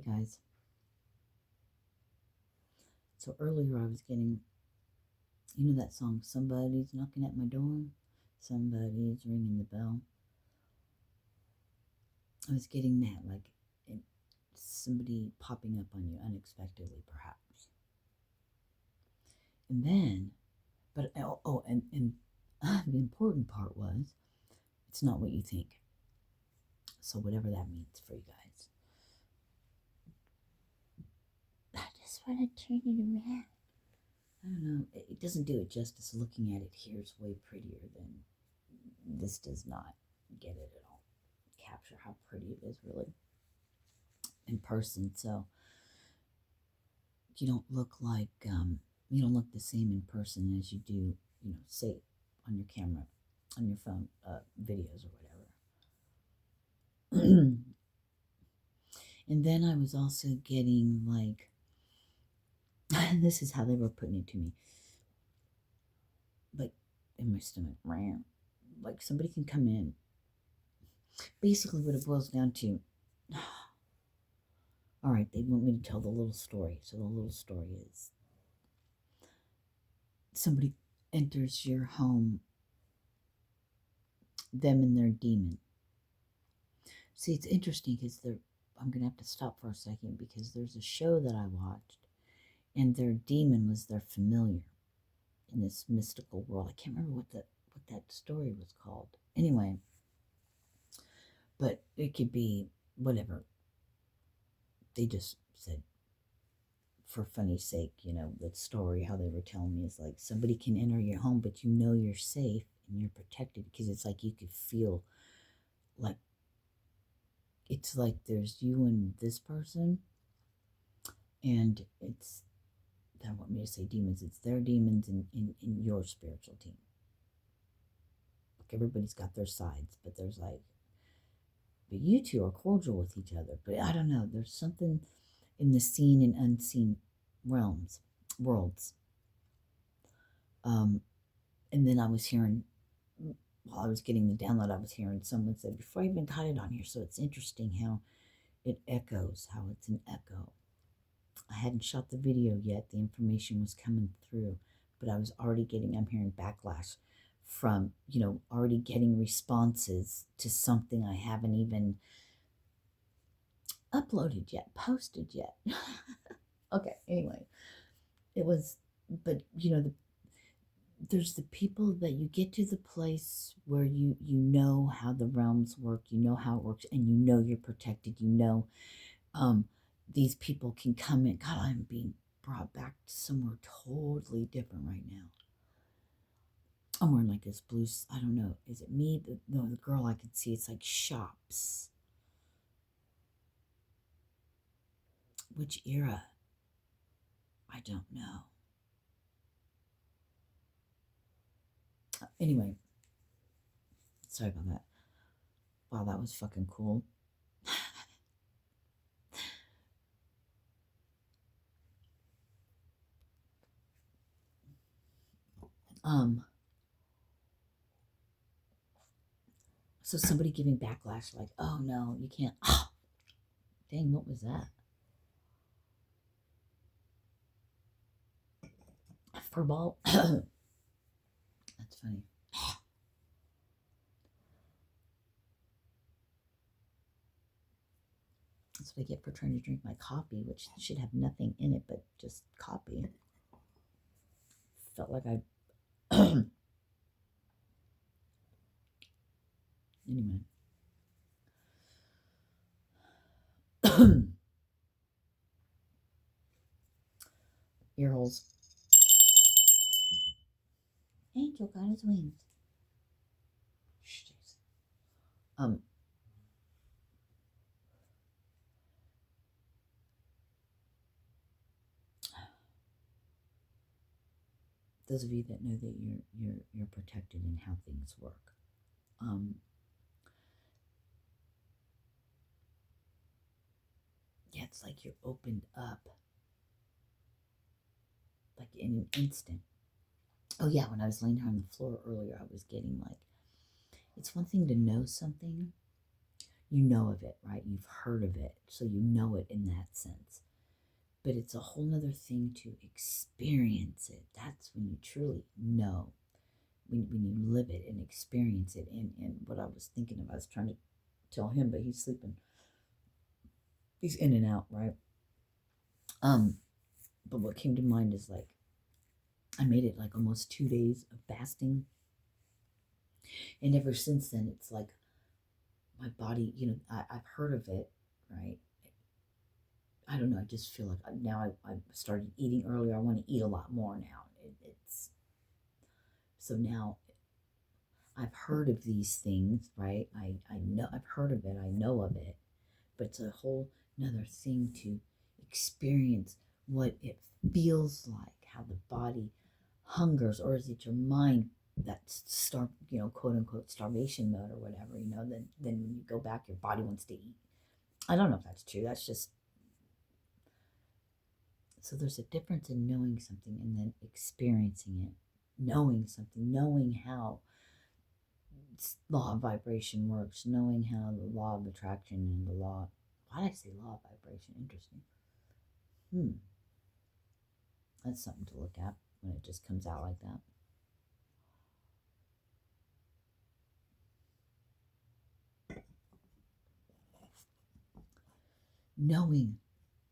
Hey guys, so earlier I was getting, that song, Somebody's Knocking at My Door, Somebody's Ringing the Bell. I was getting that, like somebody popping up on you unexpectedly, perhaps. And then, and the important part was, it's not what you think. So whatever that means for you guys. I just want to turn it around. I don't know. It doesn't do it justice. Looking at it here is way prettier than this does not get it at all. Capture how pretty it is really in person. So you don't look like you don't look the same in person as you do, say on your camera, on your phone, videos or whatever. And then I was also getting like, this is how they were putting it to me, like in my stomach, like somebody can come in. Basically, what it boils down to, all right, they want me to tell the little story. So the little story is somebody enters your home, them and their demon. See, it's interesting because I'm going to have to stop for a second because there's a show that I watched and their demon was their familiar in this mystical world. I can't remember what that story was called. Anyway, but it could be whatever. They just said, for funny's sake, the story, how they were telling me is like somebody can enter your home, but you're safe and you're protected because it's like you could feel like it's like there's you and this person, and it's, they want me to say demons, it's their demons in your spiritual team. Like everybody's got their sides, but there's like, but you two are cordial with each other. But I don't know, there's something in the seen and unseen worlds. And then I was hearing, while I was getting the download, I was hearing someone say, before I even got it on here, so it's interesting how it echoes, how it's an echo. I hadn't shot the video yet. The information was coming through, but I was already I'm hearing backlash from, already getting responses to something I haven't even uploaded yet, posted yet. Okay, anyway, it was, but there's the people that you get to the place where you know how the realms work, you know how it works, and you're protected, these people can come in. God, I'm being brought back to somewhere totally different right now. I'm wearing like this blue, I don't know, is it me? No, the girl I could see, it's like shops. Which era? I don't know. Anyway, sorry about that. Wow, that was fucking cool. So somebody giving backlash like, oh no, you can't. Oh, dang, what was that? A fur ball? That's funny. That's what I get for trying to drink my coffee, which should have nothing in it but just coffee. Felt like I. Anyway. Ear holes. Angel got his wings. Shh, those of you that know that you're protected in how things work. Yeah, it's like you're opened up, like in an instant. Oh yeah, when I was laying here on the floor earlier, I was getting like, it's one thing to know something. you know of it, right? You've heard of it, so you know it in that sense. But it's a whole nother thing to experience it. That's when you truly know, when you live it and experience it. And what I was thinking of, I was trying to tell him, but he's sleeping. He's in and out, right? But what came to mind is like, I made it like almost 2 days of fasting. And ever since then, it's like my body, I've heard of it, right? I don't know. I just feel like now I've started eating earlier. I want to eat a lot more now. It's so now I've heard of these things, right? I know I've heard of it. I know of it, but it's a whole another thing to experience what it feels like, how the body hungers, or is it your mind that's quote unquote starvation mode or whatever, then when you go back, your body wants to eat. I don't know if that's true. That's just, so there's a difference in knowing something and then experiencing it. Knowing something, knowing how law of vibration works, knowing how the law of attraction and the law, why did I say law of vibration? Interesting. That's something to look at when it just comes out like that.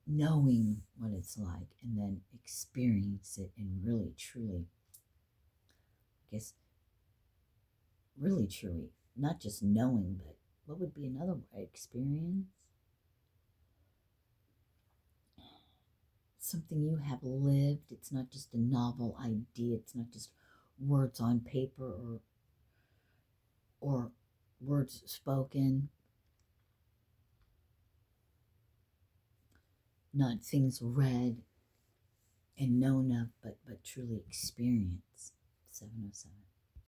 Knowing what it's like and then experience it and really truly, I guess, really truly, not just knowing, but what would be another way? Experience? Something you have lived. It's not just a novel idea. It's not just words on paper or words spoken. Not things read and known of, but truly experience. 707.